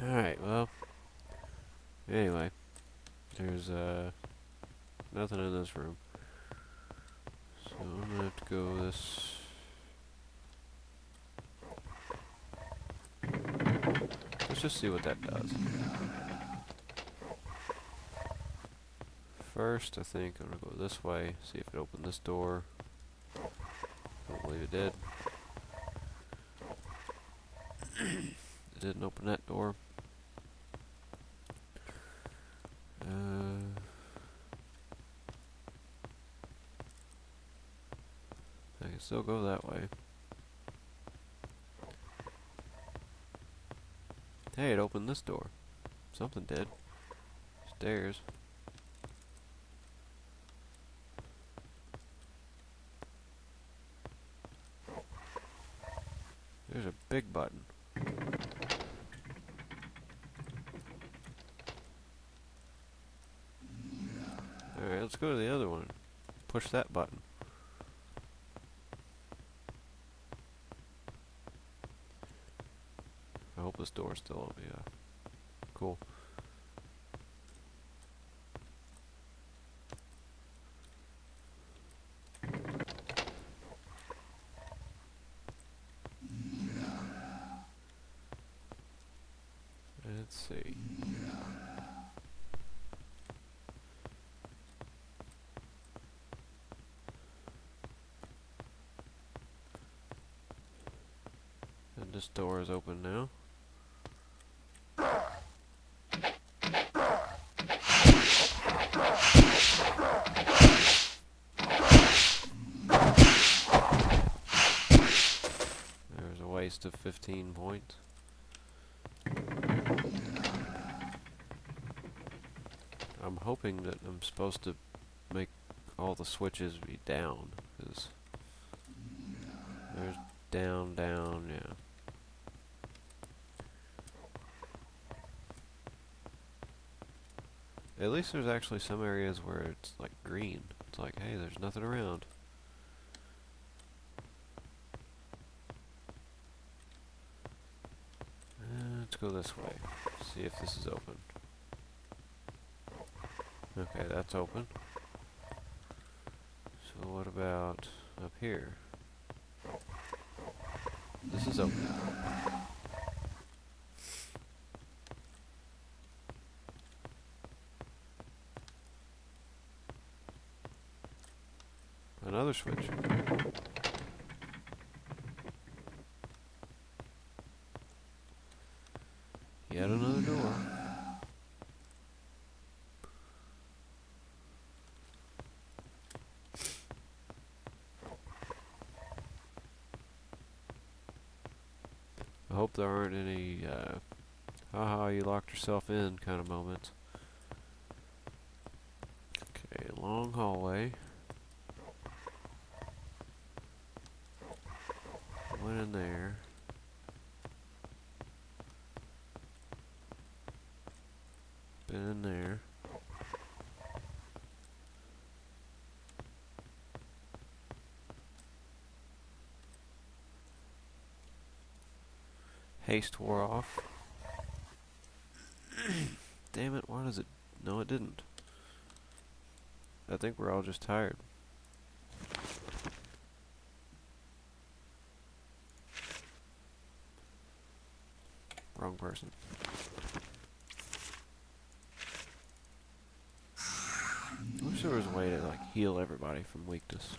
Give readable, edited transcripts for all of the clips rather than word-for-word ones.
Alright, well, anyway, there's nothing in this room. So I'm gonna have to go this. Let's just see what that does. First, I think I'm gonna go this way, see if it opened this door. Don't believe it did. It didn't open that door. I can still go that way. Hey, it opened this door. Something did. Stairs. There's a big button. Alright, let's go to the other one. Push that button. I hope this door's still open. Yeah. Cool. Let's see. And this door is open now. There's a waste of 15 points. I'm hoping that I'm supposed to make all the switches be down, because there's down, down, yeah. At least there's actually some areas where it's like green. It's like, hey, there's nothing around. Let's go this way. See if this is open. Okay, that's open. So what about up here? This is open. Another switch. Yet another door. I hope there aren't any, haha, you locked yourself in kind of moments. Okay, long hallway. Went in there. Been in there. Haste wore off. Damn it, why does it... No, it didn't. I think we're all just tired. Wrong person. I wish there was a way to, like, heal everybody from weakness.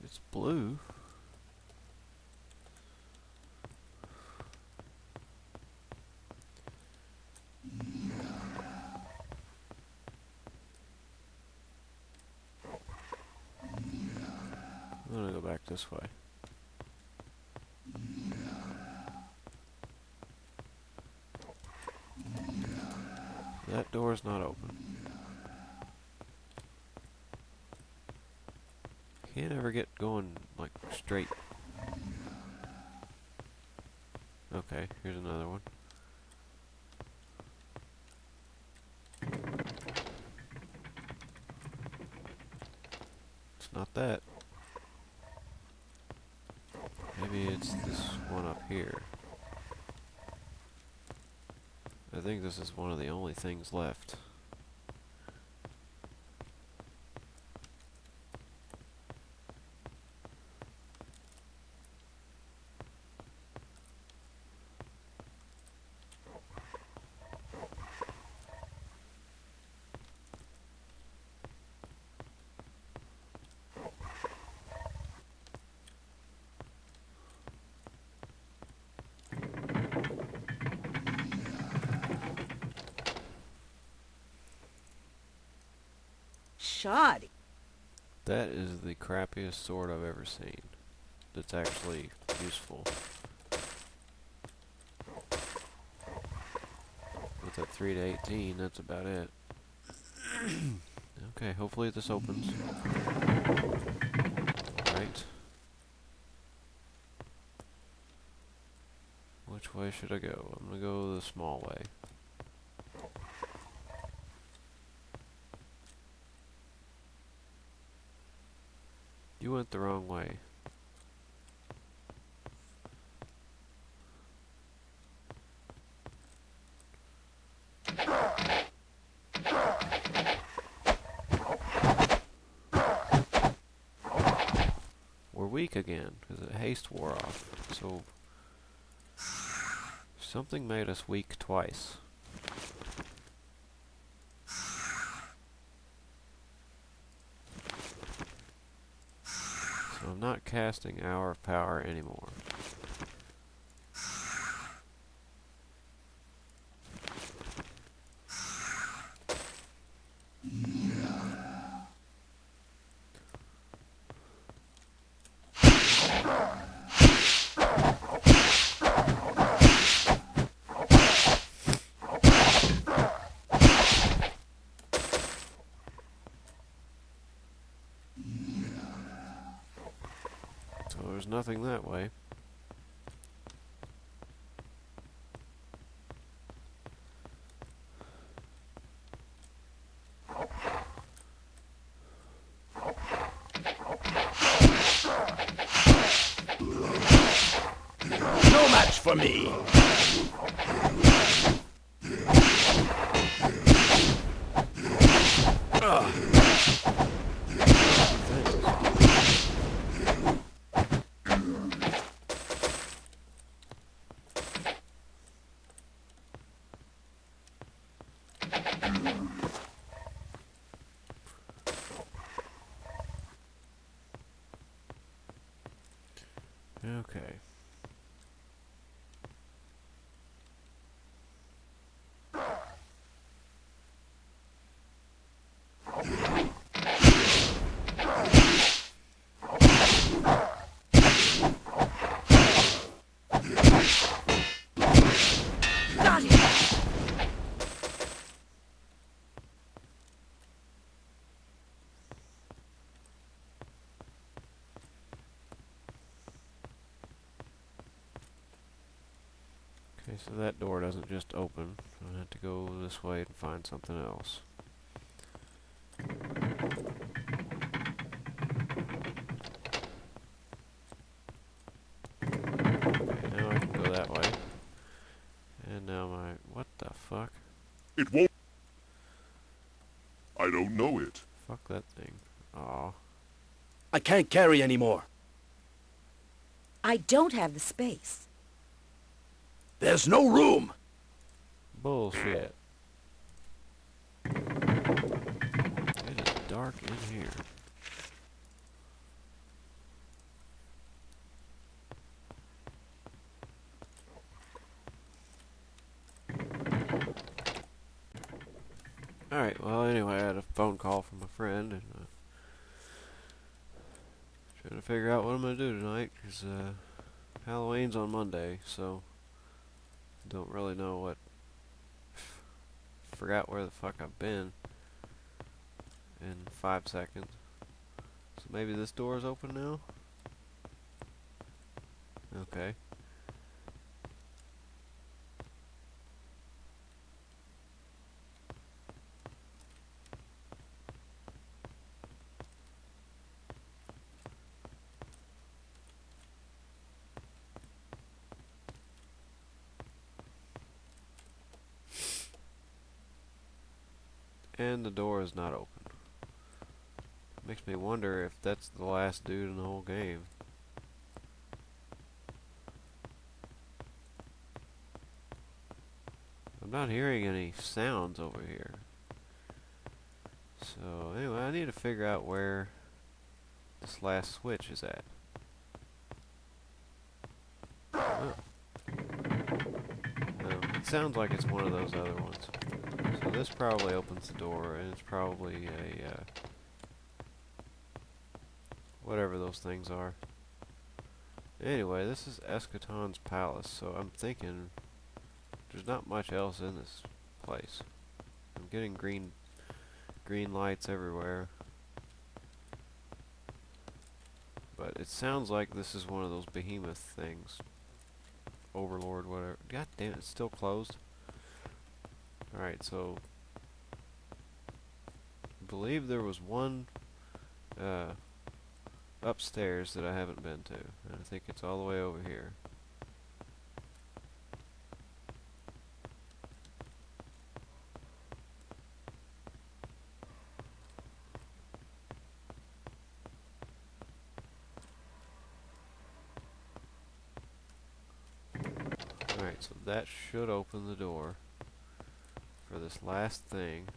It's blue. I'm gonna go back this way. That door's not open. can't ever get going, like, straight. Okay, here's another one. It's not that. Maybe it's this one up here. I think this is one of the only things left. Shoddy. That is the crappiest sword I've ever seen. That's actually useful. With that 3 to 18, that's about it. Okay, hopefully this opens. Right. Which way should I go? I'm gonna go the small way. You went the wrong way. We're weak again, because the haste wore off. So, something made us weak twice. So I'm not casting Hour of Power anymore. So there's nothing that way. No match for me. Okay. Got it. Okay, so that door doesn't just open. I'm gonna have to go this way and find something else. Okay, now I can go that way. And now my... what the fuck? It won't. I don't know it. Fuck that thing. Aw. I can't carry anymore. I don't have the space. There's no room. Bullshit. It is dark in here. Alright, well anyway, I had a phone call from a friend and trying to figure out what I'm gonna do tonight, because Halloween's on Monday, so don't really know what. Forgot where the fuck I've been in 5 seconds. So maybe this door is open now? Okay. And the door is not open. Makes me wonder if that's the last dude in the whole game. I'm not hearing any sounds over here. So anyway, I need to figure out where this last switch is at. Oh. It sounds like it's one of those other ones. So this probably opens the door, and it's probably a whatever those things are. Anyway, this is Eschaton's palace, so I'm thinking there's not much else in this place. I'm getting green lights everywhere. But it sounds like this is one of those behemoth things. Overlord, whatever. God damn it, it's still closed. Alright, so I believe there was one upstairs that I haven't been to. And I think it's all the way over here. Alright, so that should open the door for this last thing.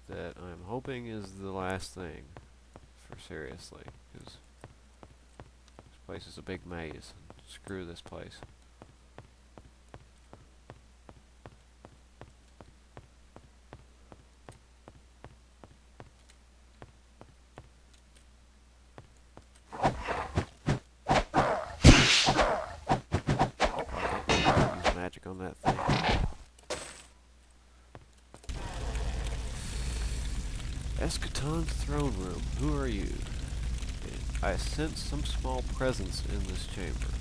That I'm hoping is the last thing, for seriously, because this place is a big maze. Screw this place. Use magic on that thing. Eschaton's throne room. Who are you? I sense some small presence in this chamber.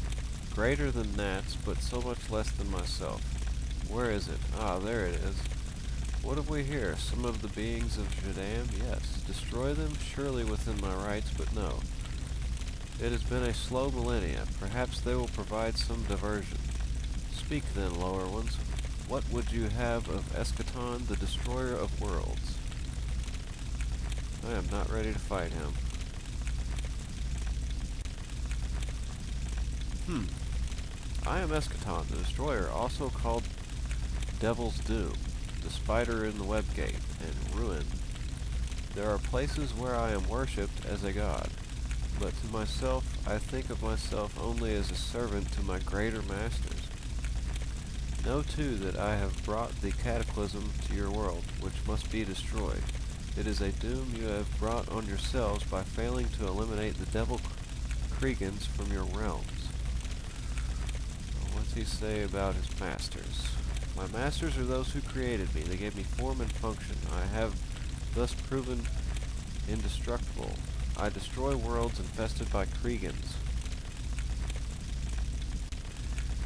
Greater than gnats, but so much less than myself. Where is it? Ah, there it is. What have we here? Some of the beings of Jadam? Yes. Destroy them? Surely within my rights, but no. It has been a slow millennia. Perhaps they will provide some diversion. Speak then, lower ones. What would you have of Eschaton, the destroyer of worlds? I am not ready to fight him. I am Eschaton, the destroyer, also called Devil's Doom, the spider in the web gate, and ruin. There are places where I am worshipped as a god, but to myself I think of myself only as a servant to my greater masters. Know too that I have brought the cataclysm to your world, which must be destroyed. It is a doom you have brought on yourselves by failing to eliminate the devil Kriegans from your realms. What's he say about his masters? My masters are those who created me. They gave me form and function. I have thus proven indestructible. I destroy worlds infested by Kriegans.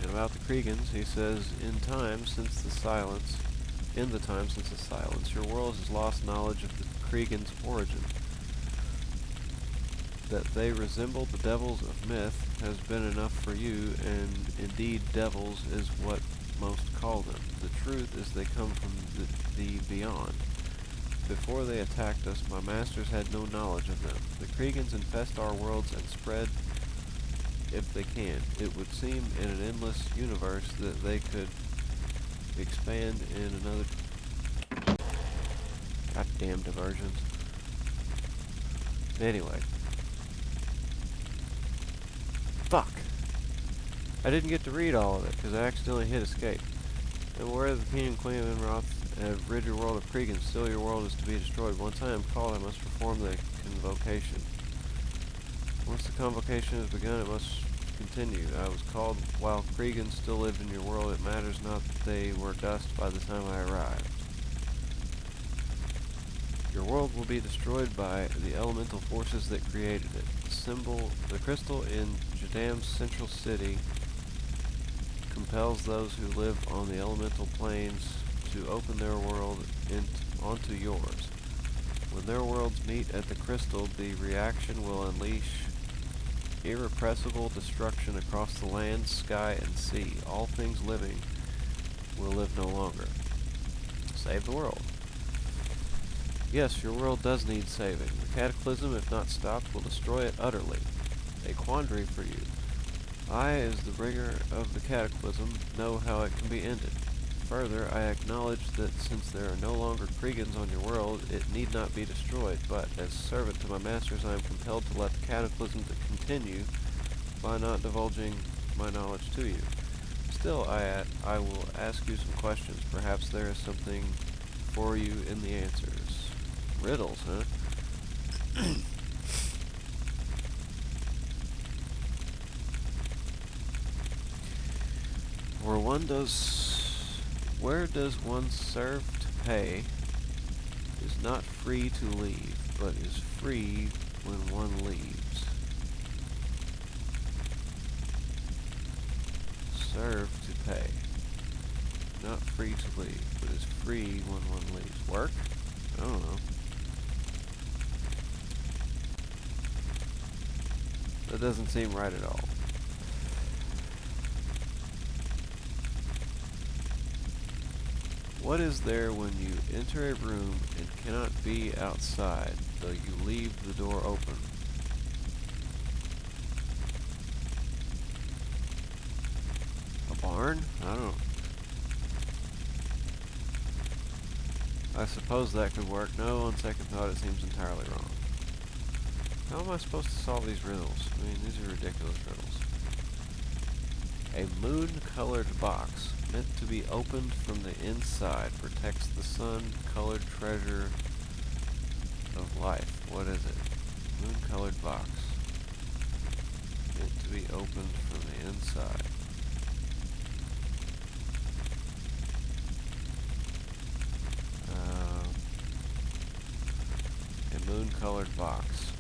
And about the Kriegans, he says, in the time since the silence, your world has lost knowledge of the Kriegans' origin. That they resemble the devils of myth has been enough for you, and indeed devils is what most call them. The truth is they come from the beyond. Before they attacked us, my masters had no knowledge of them. The Kriegans infest our worlds and spread if they can. It would seem in an endless universe that they could expand in another... Goddamn diversions. Anyway. Fuck! I didn't get to read all of it, because I accidentally hit escape. And where the king and queen of Enroth have rid your world of Kriegans, still your world is to be destroyed. Once I am called, I must perform the convocation. Once the convocation has begun, it must continue. I was called while Kriegans still lived in your world. It matters not that they were dust by the time I arrived. Your world will be destroyed by the elemental forces that created it. The crystal in Jadam's central city compels those who live on the elemental planes to open their world onto yours. When their worlds meet at the crystal, the reaction will unleash irrepressible destruction across the land, sky, and sea. All things living will live no longer. Save the world. Yes, your world does need saving. The cataclysm, if not stopped, will destroy it utterly. A quandary for you. I, as the bringer of the cataclysm, know how it can be ended. Further, I acknowledge that since there are no longer Kriegans on your world, it need not be destroyed, but as servant to my masters, I am compelled to let the cataclysm continue by not divulging my knowledge to you. Still, I will ask you some questions. Perhaps there is something for you in the answers. Riddles, huh? Where does one serve to pay is not free to leave, but is free when one leaves. Serve to pay. Not free to leave, but is free when one leaves. Work? I don't know. That doesn't seem right at all. What is there when you enter a room and cannot be outside, though you leave the door open? A barn? I don't know. I suppose that could work. No, on second thought, it seems entirely wrong. How am I supposed to solve these riddles? I mean, these are ridiculous riddles. A moon-colored box, meant to be opened from the inside, protects the sun-colored treasure of life. What is it? Moon-colored box, meant to be opened from the inside. A moon-colored box.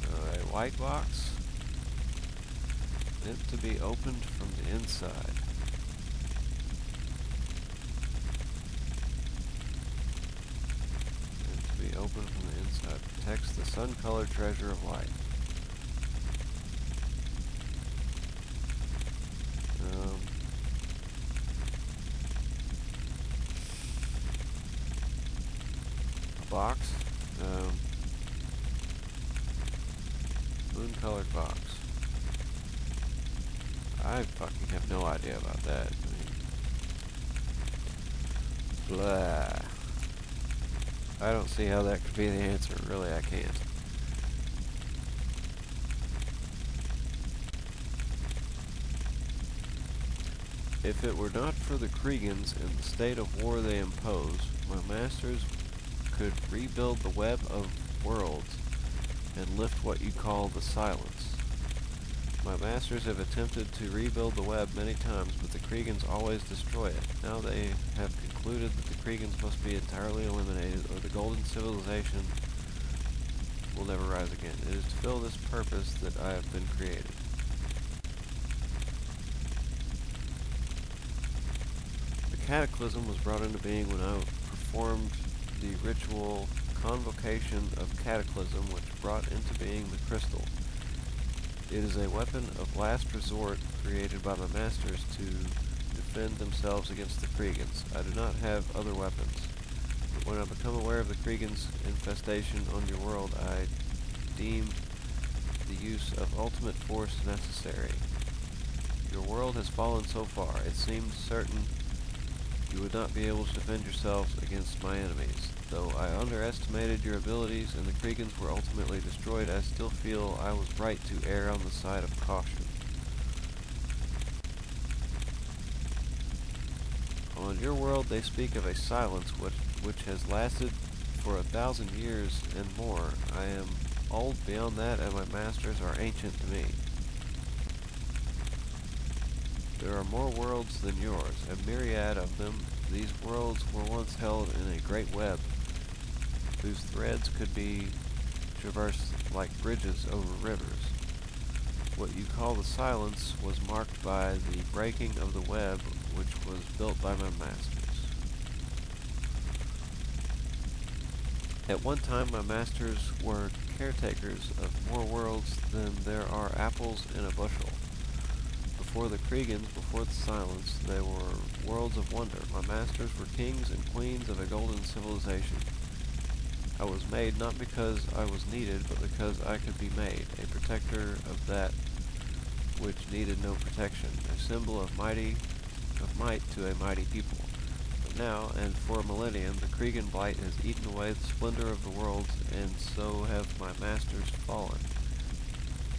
So a white box, meant to be opened from the inside. Meant to be opened from the inside. Protects the sun-colored treasure of light. A box. Moon-colored box. I fucking have no idea about that. I mean, blah. I don't see how that could be the answer. Really, I can't. If it were not for the Kriegans and the state of war they impose, my masters could rebuild the web of worlds and lift what you call the silence. My masters have attempted to rebuild the web many times, but the Kriegans always destroy it. Now they have concluded that the Kriegans must be entirely eliminated, or the golden civilization will never rise again. It is to fill this purpose that I have been created. The cataclysm was brought into being when I performed the ritual convocation of cataclysm, which brought into being the crystal. It is a weapon of last resort created by my masters to defend themselves against the Kriegans. I do not have other weapons, but when I become aware of the Kriegans' infestation on your world, I deemed the use of ultimate force necessary. Your world has fallen so far. It seemed certain you would not be able to defend yourselves against my enemies. Though I underestimated your abilities and the Kriegans were ultimately destroyed, I still feel I was right to err on the side of caution. On your world they speak of a silence which has lasted for 1,000 years and more. I am old beyond that, and my masters are ancient to me. There are more worlds than yours, a myriad of them. These worlds were once held in a great web, whose threads could be traversed like bridges over rivers. What you call the silence was marked by the breaking of the web which was built by my masters. At one time my masters were caretakers of more worlds than there are apples in a bushel. Before the Kriegans, before the silence, they were worlds of wonder. My masters were kings and queens of a golden civilization. I was made not because I was needed, but because I could be made, a protector of that which needed no protection, a symbol of might to a mighty people. But now, and for a millennium, the Kriegan blight has eaten away the splendor of the worlds, and so have my masters fallen.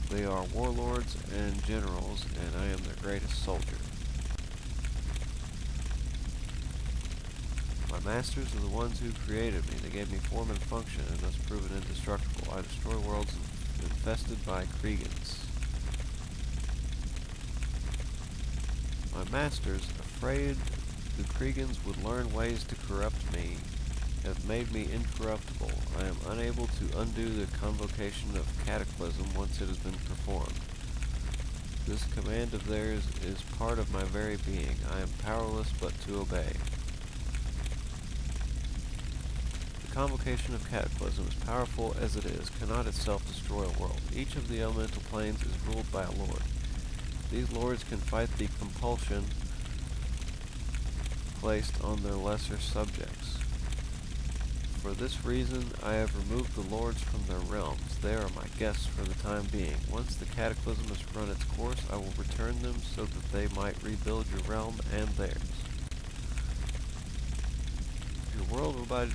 They are warlords and generals, and I am their greatest soldier. My masters are the ones who created me. They gave me form and function, and thus proven indestructible. I destroy worlds infested by Kriegans. My masters, afraid the Kriegans would learn ways to corrupt me, have made me incorruptible. I am unable to undo the convocation of cataclysm once it has been performed. This command of theirs is part of my very being. I am powerless but to obey. The convocation of cataclysm, as powerful as it is, cannot itself destroy a world. Each of the elemental planes is ruled by a lord. These lords can fight the compulsion placed on their lesser subjects. For this reason, I have removed the lords from their realms. They are my guests for the time being. Once the cataclysm has run its course, I will return them so that they might rebuild your realm and theirs. Your world will by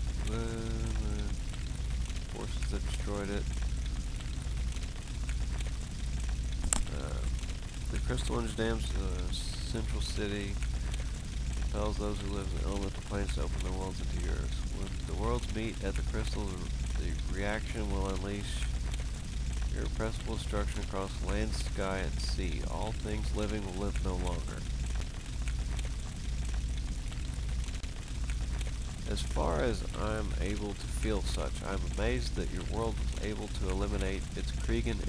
forces that destroyed it. The crystal engine dams the central city, compels those who live in the elemental planes to open their worlds into yours. When the worlds meet at the crystal, the reaction will unleash irrepressible destruction across land, sky, and sea. All things living will live no longer. As far as I am able to feel such, I am amazed that your world was able to eliminate its Kriegan